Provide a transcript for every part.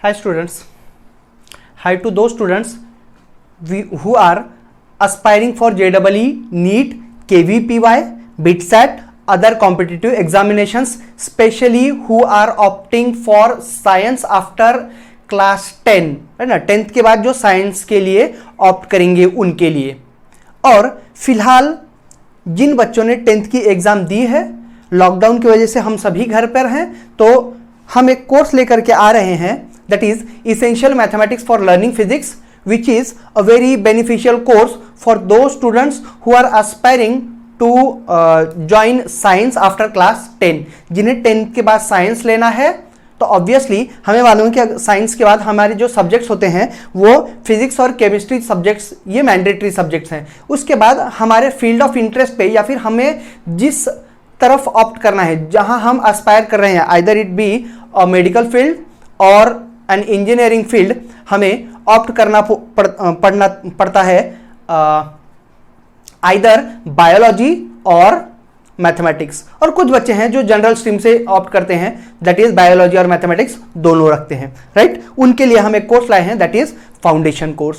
Hi students. Hi to those students who are aspiring for JEE, NEET, KVPY, BITSAT, other competitive examinations, especially who are opting for science after class 10, है ना, 10th के बाद जो science के लिए opt करेंगे उनके लिए। और फिलहाल जिन बच्चों ने 10th की एग्जाम दी है, लॉकडाउन की वजह से हम सभी घर पर हैं, तो हम एक कोर्स लेकर के आ रहे हैं, that is essential mathematics for learning physics, which is a very beneficial course for those students who are aspiring to join science after class 10, जिन्हें 10th के बाद साइंस लेना है। तो ऑब्वियसली हमें मालूम है कि साइंस के बाद हमारे जो सब्जेक्ट्स होते हैं वो फिजिक्स और केमिस्ट्री सब्जेक्ट्स, ये मैंडेटरी सब्जेक्ट्स हैं। उसके बाद हमारे फील्ड ऑफ इंटरेस्ट पे या फिर हमें जिस तरफ ऑप्ट करना है, जहां हम एस्पायर कर रहे हैं, either it be a medical field और एन इंजीनियरिंग फील्ड, हमें ऑप्ट करना पड़ता है आइदर बायोलॉजी और मैथमेटिक्स। और कुछ बच्चे हैं जो जनरल स्ट्रीम से ऑप्ट करते हैं, दैट इज बायोलॉजी और मैथमेटिक्स दोनों रखते हैं, राइट। उनके लिए हम एक कोर्स लाए हैं, that is foundation course,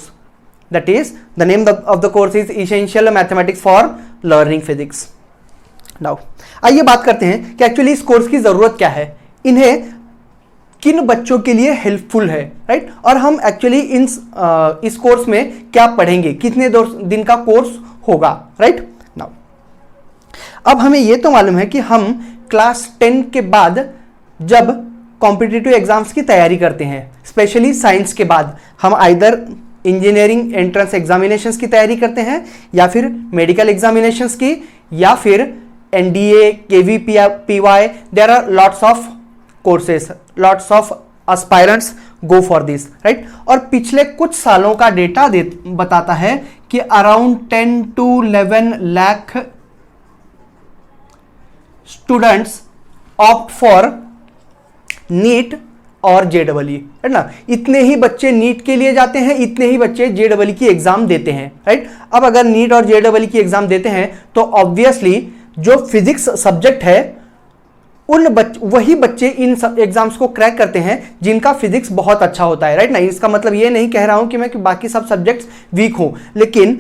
that is the name of the course is essential mathematics for learning physics. Now आइए बात करते हैं कि एक्चुअली इस कोर्स की जरूरत क्या है, इन्हें किन बच्चों के लिए हेल्पफुल है, राइट। और हम एक्चुअली इस कोर्स में क्या पढ़ेंगे, कितने दिन का कोर्स होगा, राइट। नाउ अब हमें यह तो मालूम है कि हम क्लास 10 के बाद जब कॉम्पिटिटिव एग्जाम्स की तैयारी करते हैं, स्पेशली साइंस के बाद, हम आइदर इंजीनियरिंग एंट्रेंस एग्जामिनेशंस की तैयारी करते हैं, या फिर मेडिकल एग्जामिनेशंस की, या फिर NDA, KVPY, there are lots of courses, lots of aspirants go for this, right. और पिछले कुछ सालों का डेटा बताता है कि around 10 to 11 lakh students opt for NEET और JEE, है ना। इतने ही बच्चे नीट के लिए जाते हैं, इतने ही बच्चे JEE की एग्जाम देते हैं, राइट। अब अगर नीट और JEE की एग्जाम देते हैं तो ऑब्वियसली जो फिजिक्स सब्जेक्ट है वही बच्चे इन एग्जाम्स को क्रैक करते हैं जिनका फिजिक्स बहुत अच्छा होता है, राइट ना। इसका मतलब ये नहीं कह रहा हूं कि मैं कि बाकी सब सब्जेक्ट्स वीक हूं, लेकिन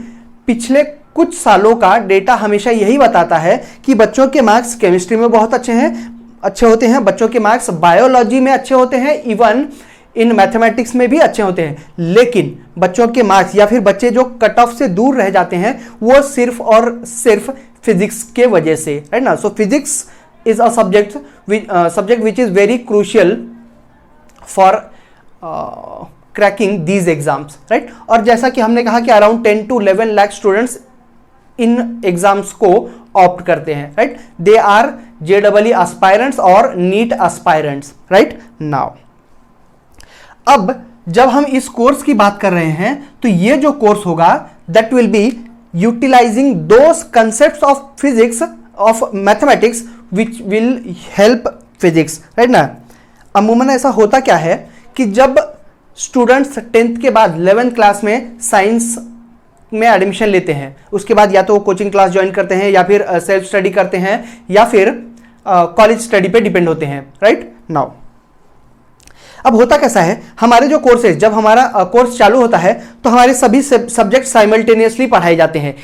पिछले कुछ सालों का डेटा हमेशा यही बताता है कि बच्चों के मार्क्स केमिस्ट्री में बहुत अच्छे होते हैं, बच्चों के मार्क्स बायोलॉजी में अच्छे होते हैं, इवन इन मैथमेटिक्स में भी अच्छे होते हैं। लेकिन बच्चों के मार्क्स या फिर बच्चे जो कट ऑफ से दूर रह जाते हैं वो सिर्फ और सिर्फ फिजिक्स के वजह से, राइट ना। सो physics is a subject which is very crucial for cracking these exams, right। और जैसा कि हमने कहा कि अराउंड 10 to 11 लाख स्टूडेंट्स इन एग्जाम्स को ऑप्ट करते हैं, right. They are JEE aspirants और नीट एस्पायरेंट्स, राइट। नाउ अब जब हम इस कोर्स की बात कर रहे हैं तो ये जो कोर्स होगा that will be utilising those concepts of physics of mathematics which will help physics, right ना। अमूमन ऐसा होता क्या है कि जब स्टूडेंट्स 10th के बाद 11th क्लास में साइंस में एडमिशन लेते हैं, उसके बाद या तो वो कोचिंग क्लास ज्वाइन करते हैं, या फिर सेल्फ स्टडी करते हैं, या फिर कॉलेज स्टडी पे डिपेंड होते हैं, राइट। नाउ अब होता कैसा है, हमारे जो कोर्सेज, जब हमारा कोर्स चालू होता है तो हमारे सभी सब्जेक्ट साइमल्टेनियसली पढ़ाए जाते हैं,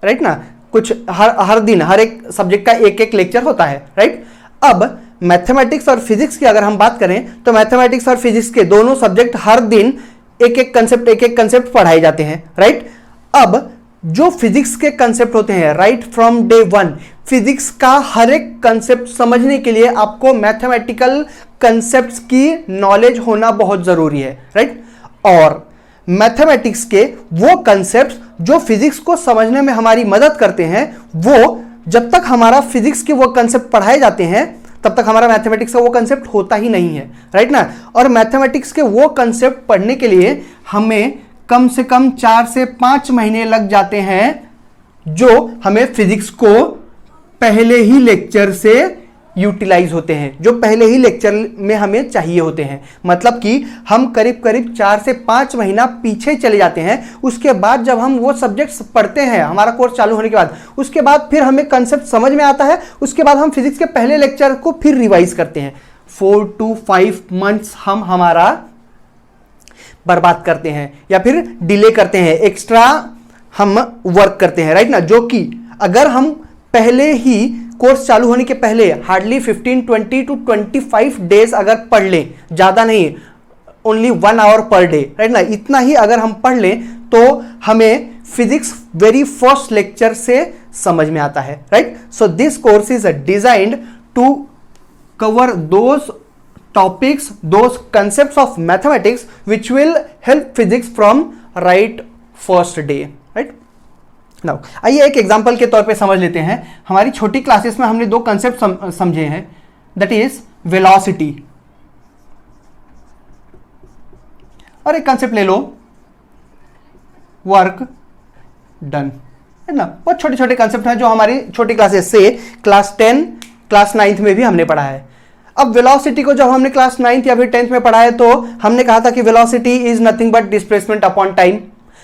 राइट ना। कुछ हर दिन हर एक सब्जेक्ट का एक एक लेक्चर होता है, राइट। अब मैथमेटिक्स और फिजिक्स की अगर हम बात करें तो मैथमेटिक्स और फिजिक्स के दोनों सब्जेक्ट हर दिन एक एक कंसेप्ट पढ़ाए जाते हैं, राइट। अब जो फिजिक्स के कंसेप्ट होते हैं, राइट फ्रॉम डे 1, फिजिक्स का हर एक कंसेप्ट समझने के लिए आपको मैथमेटिकल कंसेप्ट्स की नॉलेज होना बहुत जरूरी है, राइट। और मैथमेटिक्स के वो कंसेप्ट जो फिजिक्स को समझने में हमारी मदद करते हैं, वो जब तक हमारा फिजिक्स के वो कंसेप्ट पढ़ाए जाते हैं तब तक हमारा मैथमेटिक्स का वो कंसेप्ट होता ही नहीं है, राइट ना। और मैथमेटिक्स के वो कंसेप्ट पढ़ने के लिए हमें कम से कम 4 से 5 महीने लग जाते हैं, जो हमें फिजिक्स को पहले ही लेक्चर से यूटिलाइज होते हैं, जो पहले ही लेक्चर में हमें चाहिए होते हैं। मतलब कि हम करीब करीब 4 से 5 महीना पीछे चले जाते हैं। उसके बाद जब हम वो सब्जेक्ट्स पढ़ते हैं हमारा कोर्स चालू होने के बाद, उसके बाद फिर हमें कंसेप्ट समझ में आता है, उसके बाद हम फिजिक्स के पहले लेक्चर को फिर रिवाइज करते हैं। 4 to 5 मंथ्स हम हमारा बर्बाद करते हैं या फिर डिले करते हैं, एक्स्ट्रा हम वर्क करते हैं, राइट ना। जो कि अगर हम पहले ही कोर्स चालू होने के पहले हार्डली 15, 20 to 25 डेज अगर पढ़ लें, ज्यादा नहीं, only 1 hour per day, right ना, इतना ही अगर हम पढ़ लें तो हमें फिजिक्स वेरी फर्स्ट लेक्चर से समझ में आता है, right. So this course is designed to cover those topics, those concepts of mathematics which will help physics from right first day, right now। आइए एक एग्जांपल के तौर पे समझ लेते हैं। हमारी छोटी क्लासेस में हमने दो कंसेप्ट समझे हैं, दैट इज वेलोसिटी, और एक कंसेप्ट ले लो वर्क डन, है ना। बहुत छोटे छोटे कंसेप्ट हैं जो हमारी छोटी क्लासेस से क्लास 10, क्लास 9th में भी हमने पढ़ा है। अब वेलोसिटी को जब हमने क्लास 9th या फिर 10th में पढ़ा है तो हमने कहा था कि velocity is nothing but displacement upon time.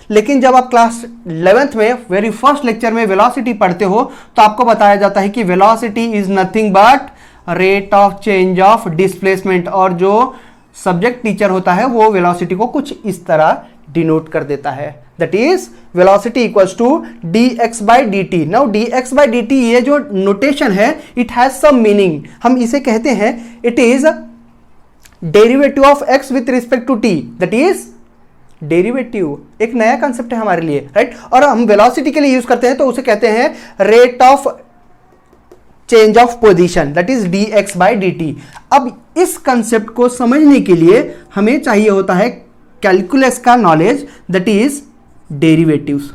लेकिन जब आप क्लास 11th में वेरी फर्स्ट लेक्चर में वेलोसिटी पढ़ते हो तो आपको बताया जाता है कि velocity is nothing but rate of change of displacement, और जो सब्जेक्ट टीचर होता है वो वेलोसिटी को कुछ इस तरह डिनोट कर देता है, that is velocity equals to dx by dt। Now dx by dt ये जो नोटेशन है इट हैज सम मीनिंग। हम इसे कहते हैं it is derivative of x with respect to t, that is derivative, एक नया कंसेप्ट है हमारे लिए, राइट। और हम वेलोसिटी के लिए यूज करते हैं तो उसे कहते हैं rate of change of position, that is dx by dt। अब इस कंसेप्ट को समझने के लिए हमें चाहिए होता है कैलकुलस का नॉलेज, दैट इज डेरिवेटिव्स।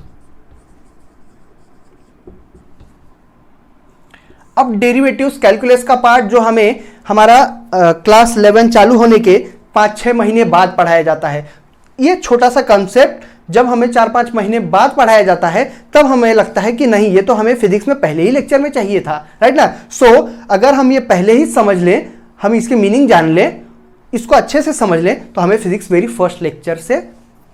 अब डेरिवेटिव्स कैलकुलस का पार्ट जो हमें हमारा क्लास 11 चालू होने के 5-6 महीने बाद पढ़ाया जाता है। ये छोटा सा कंसेप्ट जब हमें 4-5 महीने बाद पढ़ाया जाता है तब हमें लगता है कि नहीं, ये तो हमें फिजिक्स में पहले ही लेक्चर में चाहिए था, राइट ना। सो अगर हम ये पहले ही समझ लें, हम इसकी मीनिंग जान लें, इसको अच्छे से समझ लें तो हमें फिजिक्स वेरी फर्स्ट लेक्चर से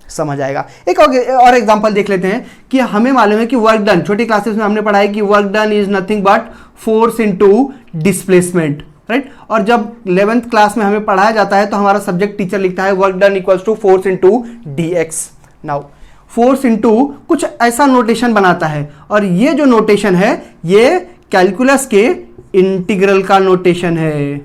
समझ आएगा। एक और एग्जांपल देख लेते हैं कि हमें मालूम है कि वर्क डन, छोटी क्लासेस में हमने पढ़ा है कि work done is nothing but force into displacement, right. और जब 11th क्लास में हमें पढ़ाया जाता है तो हमारा सब्जेक्ट टीचर लिखता है work done equals to force into dx। Now force into कुछ ऐसा नोटेशन बनाता है, और ये जो नोटेशन है ये कैलकुलस के इंटीग्रल का नोटेशन है।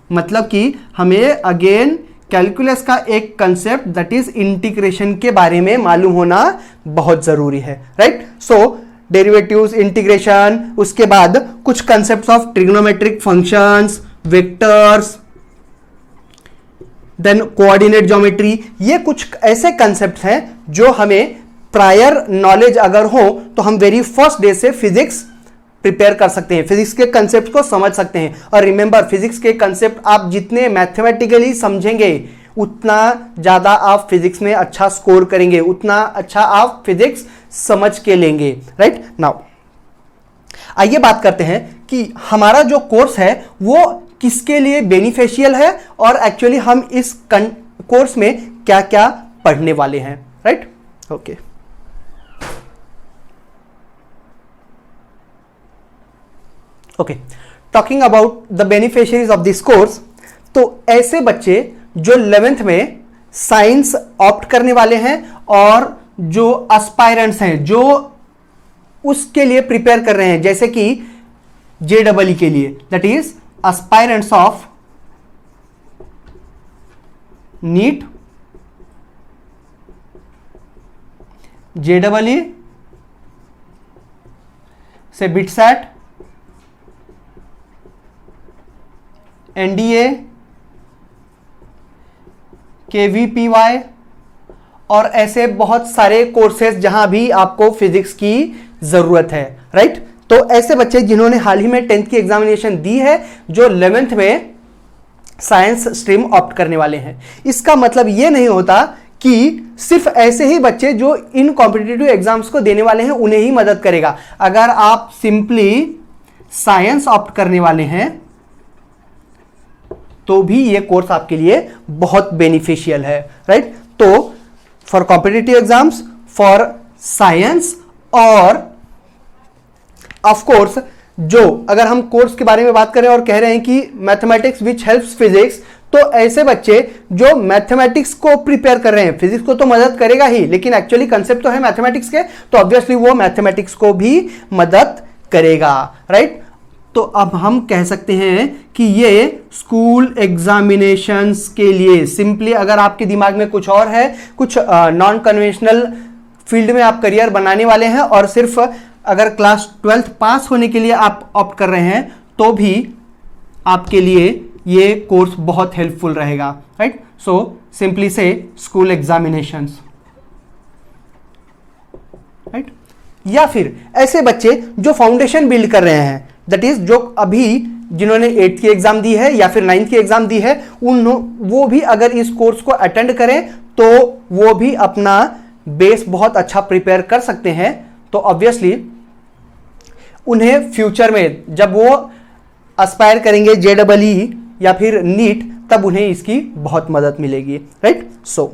मतलब कि हमें अगेन कैलकुलस का एक कंसेप्ट दैट इज इंटीग्रेशन के बारे में मालूम होना बहुत जरूरी है, राइट। सो डेरिवेटिव्स, इंटीग्रेशन, उसके बाद कुछ concepts of trigonometric functions, vectors, then coordinate geometry, ये कुछ ऐसे कंसेप्ट्स हैं जो हमें प्रायर नॉलेज अगर हो तो हम वेरी फर्स्ट डे से फिजिक्स प्रिपेयर कर सकते हैं, फिजिक्स के कंसेप्ट को समझ सकते हैं। और रिमेंबर, फिजिक्स के कंसेप्ट आप जितने मैथमेटिकली समझेंगे उतना ज्यादा आप फिजिक्स में अच्छा स्कोर करेंगे, उतना अच्छा आप फिजिक्स समझ के लेंगे, राइट। नाउ आइए बात करते हैं कि हमारा जो कोर्स है वो किसके लिए बेनिफिशियल है और एक्चुअली हम इस कोर्स में क्या क्या पढ़ने वाले हैं, right. Okay, okay, talking about the beneficiaries of this course. तो ऐसे बच्चे जो 11th में साइंस ऑप्ट करने वाले हैं और जो एस्पायरेंट्स हैं जो उसके लिए प्रिपेयर कर रहे हैं, जैसे कि JEE के लिए, that is aspirants of NEET, JEE से बिटसैट, NDA, KVPY और ऐसे बहुत सारे कोर्सेज जहां भी आपको फिजिक्स की जरूरत है, राइट। तो ऐसे बच्चे जिन्होंने हाल ही में 10th की एग्जामिनेशन दी है, जो 11th में साइंस स्ट्रीम ऑप्ट करने वाले हैं, इसका मतलब यह नहीं होता कि सिर्फ ऐसे ही बच्चे जो इन कॉम्पिटिटिव एग्जाम्स को देने वाले हैं उन्हें ही मदद करेगा। अगर आप सिंपली साइंस ऑप्ट करने वाले हैं तो भी ये कोर्स आपके लिए बहुत बेनिफिशियल है, राइट। तो for competitive exams, for science, और ऑफ कोर्स जो अगर हम कोर्स के बारे में बात करें और कह रहे हैं कि मैथमेटिक्स विच हेल्प्स फिजिक्स, तो ऐसे बच्चे जो मैथमेटिक्स को प्रिपेयर कर रहे हैं, फिजिक्स को तो मदद करेगा ही, लेकिन एक्चुअली कंसेप्ट तो है मैथमेटिक्स के, तो ऑब्वियसली वो मैथमेटिक्स को भी मदद करेगा, राइट। तो अब हम कह सकते हैं कि ये स्कूल एग्जामिनेशंस के लिए सिंपली, अगर आपके दिमाग में कुछ और है, कुछ नॉन कन्वेंशनल फील्ड में आप करियर बनाने वाले हैं और सिर्फ अगर क्लास 12th पास होने के लिए आप ऑप्ट कर रहे हैं, तो भी आपके लिए ये कोर्स बहुत हेल्पफुल रहेगा, राइट। सो सिंपली से स्कूल एग्जामिनेशंस, राइट। या फिर ऐसे बच्चे जो फाउंडेशन बिल्ड कर रहे हैं, दैट इज जो अभी जिन्होंने 8th की एग्जाम दी है या फिर 9th की एग्जाम दी है, वो भी अगर इस कोर्स को अटेंड करें तो वो भी अपना बेस बहुत अच्छा प्रिपेयर कर सकते हैं। तो ऑब्वियसली उन्हें फ्यूचर में जब वो एस्पायर करेंगे JEE या फिर नीट, तब उन्हें इसकी बहुत मदद मिलेगी, right. So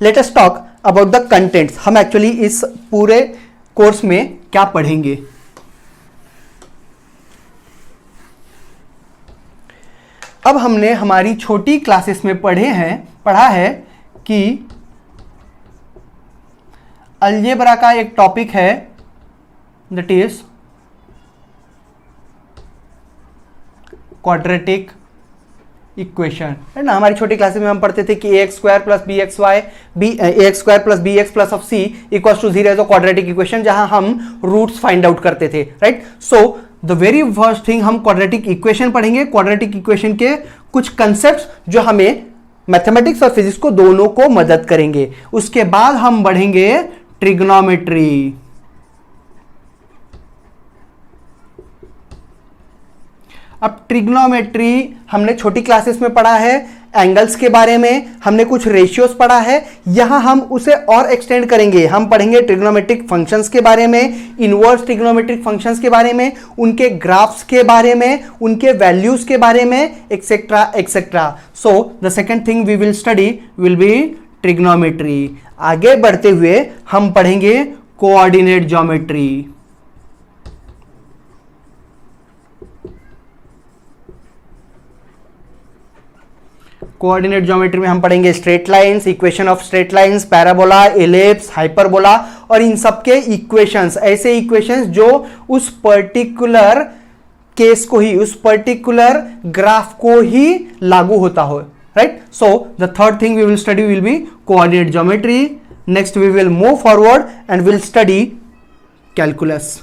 let us talk about the contents. हम एक्चुअली इस पूरे कोर्स में क्या पढ़ेंगे। अब हमने हमारी छोटी क्लासेस में पढ़ा है कि अलजेब्रा का एक टॉपिक है, दैट इज क्वाड्रेटिक इक्वेशन, है ना। हमारी छोटी क्लासेस में हम पढ़ते थे कि ax square plus B X plus of C equal to 0 is a quadratic equation, जहां हम रूट्स फाइंड आउट करते थे, right. So the very first thing हम क्वाड्रेटिक इक्वेशन पढ़ेंगे, क्वाड्रेटिक इक्वेशन के कुछ कंसेप्ट्स जो हमें मैथमेटिक्स और फिजिक्स को दोनों को मदद करेंगे। उसके बाद हम बढ़ेंगे ट्रिग्नोमेट्री, अब ट्रिग्नोमेट्री हमने छोटी क्लासेस में पढ़ा है, एंगल्स के बारे में हमने कुछ रेशियोज पढ़ा है, यहां हम उसे और एक्सटेंड करेंगे। हम पढ़ेंगे ट्रिग्नोमेट्रिक फंक्शंस के बारे में, इनवर्स ट्रिग्नोमेट्रिक फंक्शंस के बारे में, उनके ग्राफ्स के बारे में, उनके वैल्यूज के बारे में, etcetera etcetera. So the second thing we will study will be trigonometry. आगे बढ़ते हुए हम पढ़ेंगे कोऑर्डिनेट ज्योमेट्री। कोऑर्डिनेट ज्योमेट्री में हम पढ़ेंगे straight lines, equation of straight lines, parabola, ellipse, hyperbola और इन सब के इक्वेशंस, ऐसे इक्वेशंस जो उस पर्टिकुलर केस को ही, उस पर्टिकुलर ग्राफ को ही लागू होता हो, right. So the third thing we will study will be coordinate geometry. Next we will move forward and will study calculus.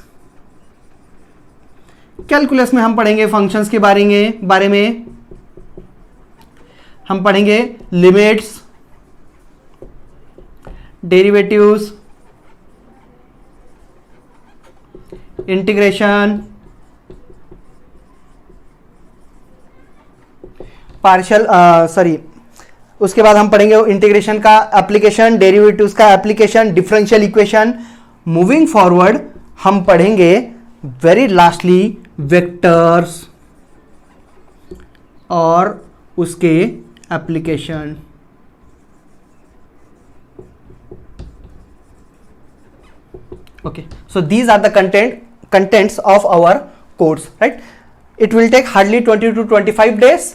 Calculus में हम पढ़ेंगे फंक्शंस के बारे में हम पढ़ेंगे लिमिट्स, डेरिवेटिव्स, इंटीग्रेशन, पार्शियल उसके बाद हम पढ़ेंगे इंटीग्रेशन का एप्लीकेशन, डेरिवेटिव्स का application, differential equation. Moving forward हम पढ़ेंगे वेरी लास्टली वेक्टर्स और उसके application. Okay, so these are the contents of our course, right? It will take hardly 20 to 25 days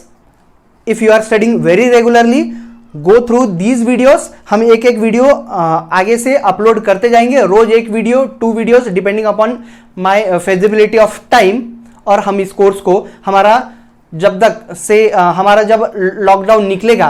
if you are studying very regularly. Go through these videos. हम एक एक video आगे से upload करते जाएंगे, रोज एक video, 2 videos depending upon my feasibility of time. और हम इस कोर्स को हमारा जब लॉकडाउन निकलेगा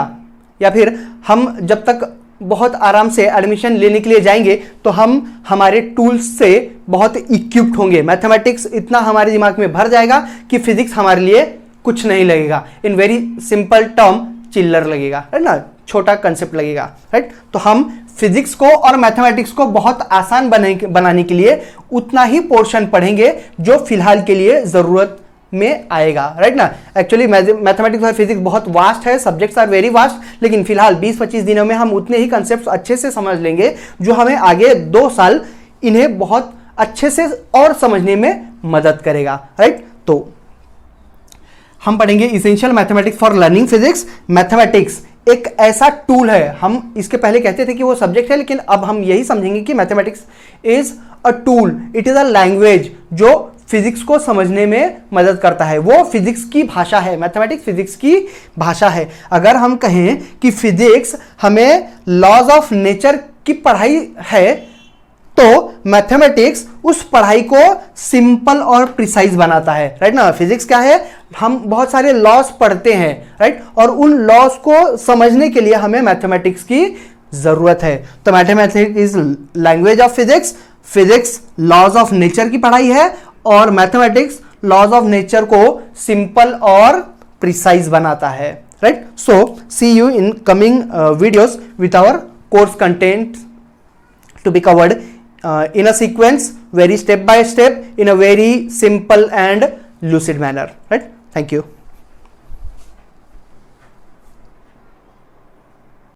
या फिर हम जब तक बहुत आराम से एडमिशन लेने के लिए जाएंगे, तो हम हमारे टूल्स से बहुत इक्विप्ड होंगे। मैथमेटिक्स इतना हमारे दिमाग में भर जाएगा कि फिजिक्स हमारे लिए कुछ नहीं लगेगा, इन वेरी सिंपल टर्म चिल्लर लगेगा, है ना, छोटा कंसेप्ट लगेगा, राइट। तो हम फिजिक्स को और मैथमेटिक्स को बहुत आसान बनाने के लिए उतना ही पोर्शन पढ़ेंगे जो फिलहाल के लिए जरूरत में आएगा, राइट ना। एक्चुअली मैथमेटिक्स और फिजिक्स बहुत वास्ट है, सब्जेक्ट्स आर वेरी वास्ट, लेकिन फिलहाल 20-25 दिनों में हम उतने ही कंसेप्ट्स अच्छे से समझ लेंगे जो हमें आगे 2 साल इन्हें बहुत अच्छे से और समझने में मदद करेगा, राइट। तो हम पढ़ेंगे essential mathematics for learning physics. Mathematics एक ऐसा टूल है, हम इसके पहले कहते थे कि वो सब्जेक्ट है, लेकिन अब हम यही समझेंगे कि mathematics is a tool, it is a language जो फिजिक्स को समझने में मदद करता है। वो फिजिक्स की भाषा है, मैथमेटिक्स फिजिक्स की भाषा है। अगर हम कहें कि फिजिक्स हमें लॉज ऑफ नेचर की पढ़ाई है, तो मैथमेटिक्स उस पढ़ाई को सिंपल और प्रिसाइज बनाता है, राइट ना। फिजिक्स क्या है, हम बहुत सारे लॉस पढ़ते हैं, राइट, और उन लॉस को समझने के लिए हमें मैथमेटिक्स की जरूरत है। तो mathematics is language of physics, physics laws of nature की पढ़ाई है, और मैथमेटिक्स लॉज ऑफ नेचर को सिंपल और प्रिसाइज बनाता है, right. So see you in coming videos with our course content to be covered in a sequence, very step by step, in a very simple and lucid manner, right? Thank you.